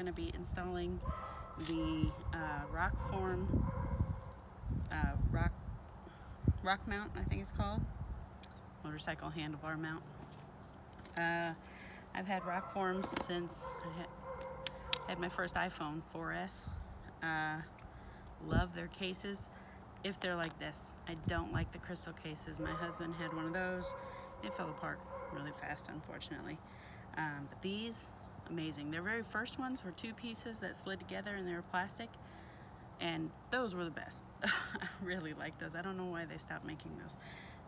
going to be installing the ROKFORM rock mount, I think it's called, motorcycle handlebar mount. I've had ROKFORMs since I had my first iPhone 4S. Love their cases if they're like this. I don't like the crystal cases. My husband had one of those. It fell apart really fast, unfortunately. But these, amazing. Their very first ones were 2 pieces that slid together and they were plastic, and those were the best. I really like those. I don't know why they stopped making those.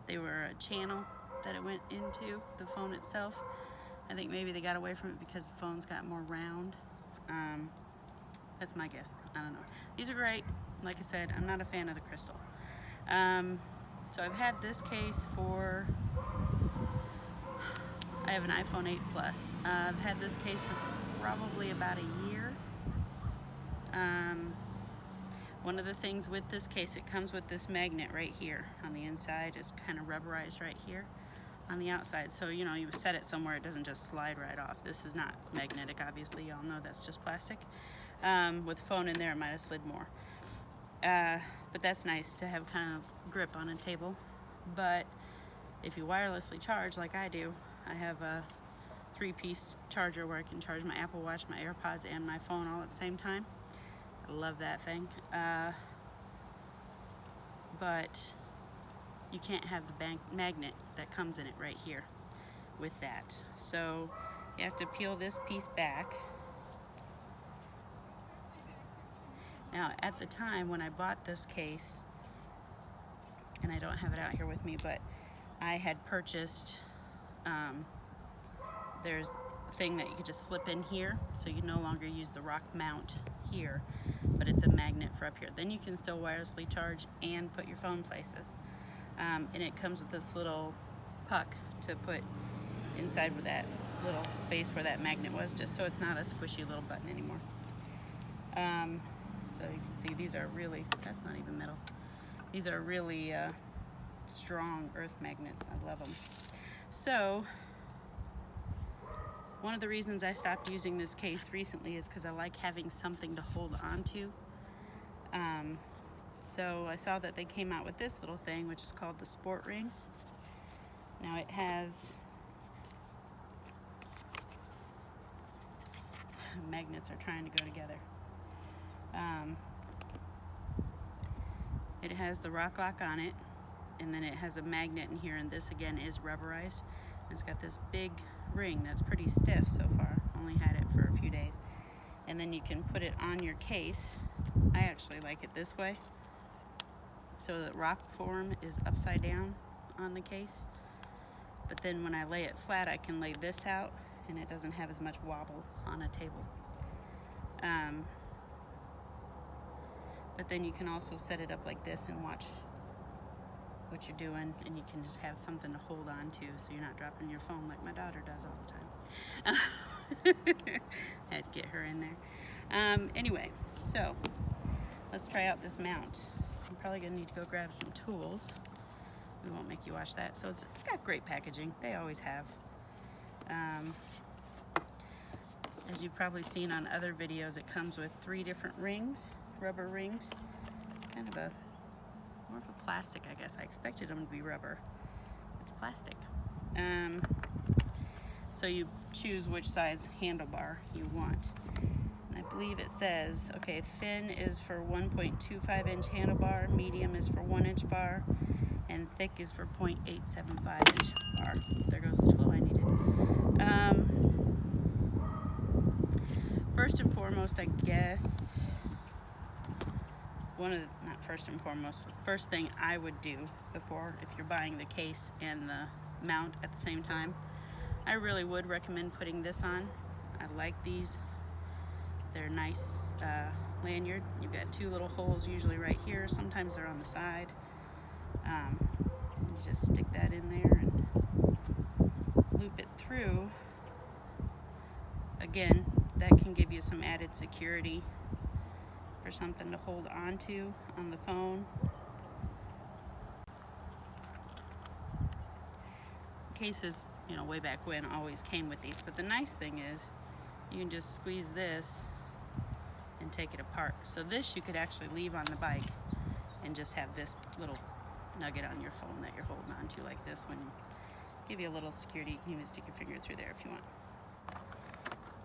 They were a channel that it went into, the phone itself. I think maybe they got away from it because the phones got more round. That's my guess. I don't know. These are great. Like I said, I'm not a fan of the crystal. So I've had this case for, I have an iPhone 8 Plus. I've had this case for probably about a year. One of the things with this case, it comes with this magnet right here on the inside. It's kind of rubberized right here on the outside. So, you know, you set it somewhere, it doesn't just slide right off. This is not magnetic, obviously. Y'all know that's just plastic. With the phone in there, it might have slid more. But that's nice to have kind of grip on a table. But if you wirelessly charge like I do, I have a 3-piece charger where I can charge my Apple Watch, my AirPods, and my phone all at the same time. I love that thing. But you can't have the magnet that comes in it right here with that. So you have to peel this piece back. Now, at the time when I bought this case, and I don't have it out here with me, but I had purchased, there's a thing that you could just slip in here, so you no longer use the rock mount here, but it's a magnet for up here. Then you can still wirelessly charge and put your phone places. And it comes with this little puck to put inside with that little space where that magnet was, just so it's not a squishy little button anymore. So you can see these are really, that's not even metal. These are really strong earth magnets. I love them. So one of the reasons I stopped using this case recently is because I like having something to hold on to. So I saw that they came out with this little thing, which is called the Sport Ring. Now it has, magnets are trying to go together. It has the rock lock on it, and then it has a magnet in here, and this again is rubberized. It's got this big ring that's pretty stiff so far. Only had it for a few days. And then you can put it on your case. I actually like it this way, so that ROKFORM is upside down on the case. But then when I lay it flat, I can lay this out, and it doesn't have as much wobble on a table. But then you can also set it up like this and watch what you're doing, and you can just have something to hold on to so you're not dropping your phone like my daughter does all the time. Had to get her in there. Anyway, so let's try out this mount. I'm probably gonna need to go grab some tools. We won't make you watch that. So it's got great packaging. They always have. As you've probably seen on other videos, it comes with 3 different rings, rubber rings. Kind of more of a plastic, I guess. I expected them to be rubber. It's plastic. So you choose which size handlebar you want. And I believe it says, okay, thin is for 1.25 inch handlebar, medium is for 1 inch bar, and thick is for 0.875 inch bar. There goes the tool I needed. First and foremost, I guess, not first and foremost, but first thing I would do before, if you're buying the case and the mount at the same time, I really would recommend putting this on. I like these. They're nice lanyard. You've got 2 little holes usually right here. Sometimes they're on the side. You just stick that in there and loop it through. Again, that can give you some added security for something to hold on to on the phone. Cases, you know, way back when always came with these, but the nice thing is you can just squeeze this and take it apart. So this you could actually leave on the bike and just have this little nugget on your phone that you're holding on to like this. When you give you a little security, you can even stick your finger through there if you want.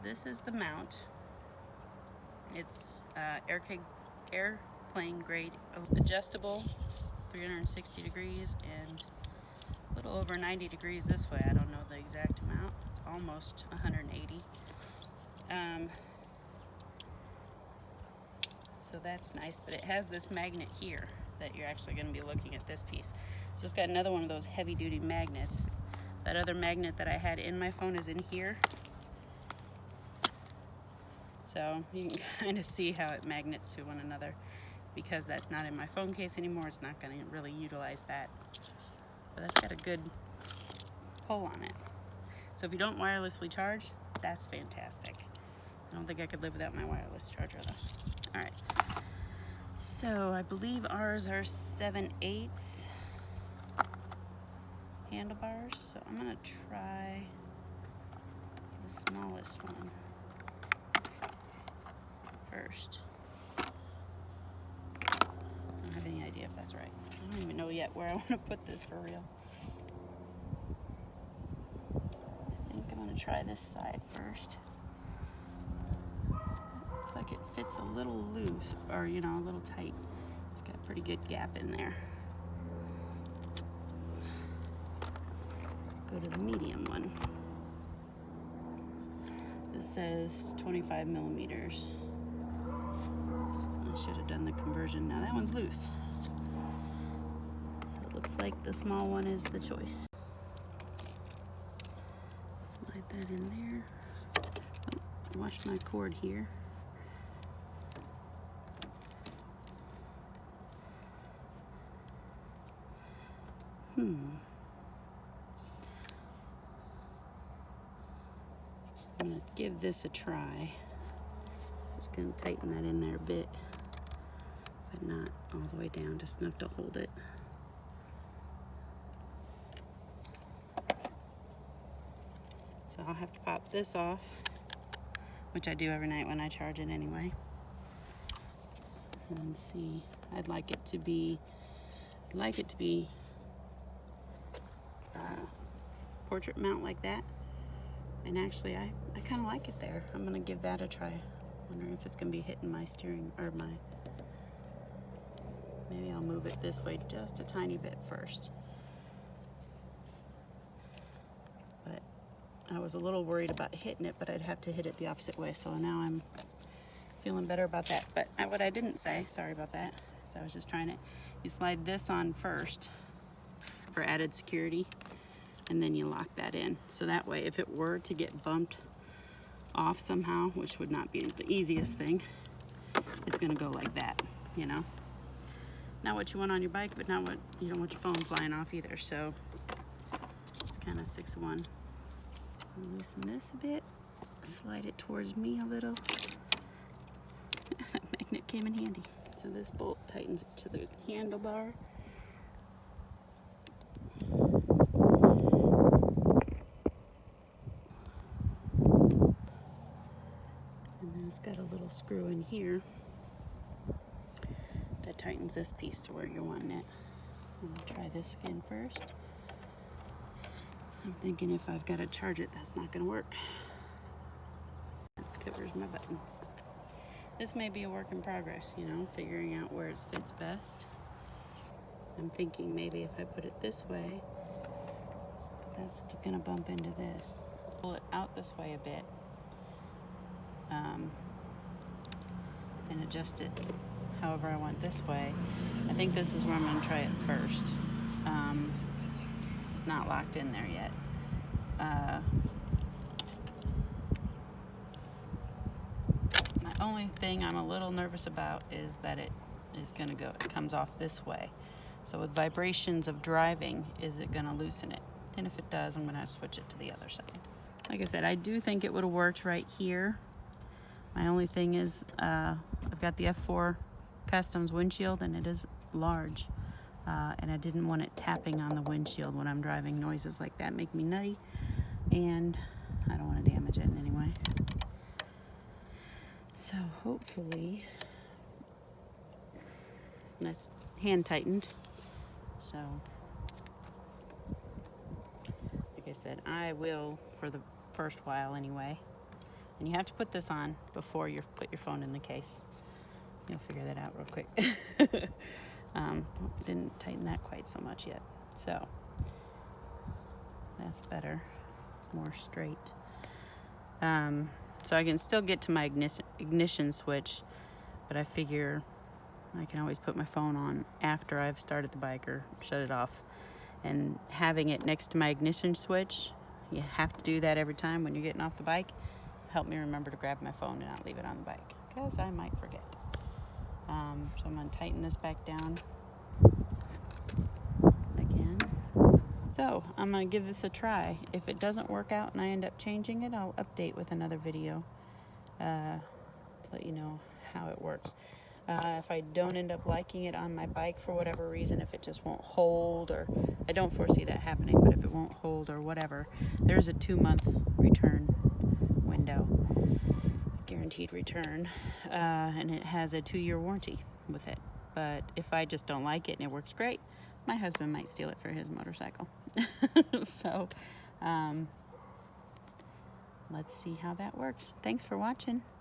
This is the mount. It's airplane grade, adjustable, 360 degrees and a little over 90 degrees this way. I don't know the exact amount. It's almost 180. So that's nice, but it has this magnet here that you're actually going to be looking at this piece. So it's got another one of those heavy duty magnets. That other magnet that I had in my phone is in here. So you can kind of see how it magnets to one another. Because that's not in my phone case anymore, it's not going to really utilize that. But that's got a good pull on it. So if you don't wirelessly charge, that's fantastic. I don't think I could live without my wireless charger though. All right. So I believe ours are 7/8 handlebars. So I'm gonna try the smallest one first. I don't have any idea if that's right. I don't even know yet where I want to put this for real. I think I'm going to try this side first. Looks like it fits a little loose, or you know, a little tight. It's got a pretty good gap in there. Go to the medium one. This says 25 millimeters. I should have done the conversion. Now that one's loose. So it looks like the small one is the choice. Slide that in there. Oh, wash my cord here. I'm gonna give this a try. Just gonna tighten that in there a bit, but not all the way down, just enough to hold it. So I'll have to pop this off, which I do every night when I charge it anyway. And see, I'd like it to be portrait mount like that. And actually, I kind of like it there. I'm gonna give that a try. Wondering if it's gonna be hitting my steering or my. Maybe I'll move it this way just a tiny bit first. But I was a little worried about hitting it, but I'd have to hit it the opposite way. So now I'm feeling better about that. But what I didn't say, sorry about that, so I was just trying it. You slide this on first for added security, and then you lock that in. So that way, if it were to get bumped off somehow, which would not be the easiest thing, it's gonna go like that, you know? Not what you want on your bike, but not what you don't want your phone flying off either. So it's kind of 6 of 1. Loosen this a bit, slide it towards me a little. That magnet came in handy. So this bolt tightens to the handlebar. And then it's got a little screw in here that tightens this piece to where you're wanting it. I'm gonna try this again first. I'm thinking if I've got to charge it, that's not gonna work. That covers my buttons. This may be a work in progress, you know, figuring out where it fits best. I'm thinking maybe if I put it this way, that's gonna bump into this. Pull it out this way a bit, and adjust it however I want this way. I think this is where I'm gonna try it first. It's not locked in there yet. My only thing I'm a little nervous about is that it comes off this way. So with vibrations of driving, is it gonna loosen it? And if it does, I'm gonna switch it to the other side. Like I said, I do think it would have worked right here. My only thing is, I've got the F4 Customs windshield and it is large. And I didn't want it tapping on the windshield when I'm driving. Noises like that make me nutty, and I don't want to damage it in any way. So hopefully that's hand tightened. So like I said, I will for the first while anyway. And you have to put this on before you put your phone in the case. You'll figure that out real quick. Didn't tighten that quite so much yet. So that's better, more straight. So I can still get to my ignition switch, but I figure I can always put my phone on after I've started the bike or shut it off. And having it next to my ignition switch, you have to do that every time when you're getting off the bike. Help me remember to grab my phone and not leave it on the bike, because I might forget. So I'm going to tighten this back down again. So I'm going to give this a try. If it doesn't work out and I end up changing it, I'll update with another video to let you know how it works. If I don't end up liking it on my bike for whatever reason, if it just won't hold, or I don't foresee that happening, but if it won't hold or whatever, there's a 2-month return window, guaranteed return, and it has a 2-year warranty with it. But if I just don't like it and it works great, my husband might steal it for his motorcycle. So let's see how that works. Thanks for watching.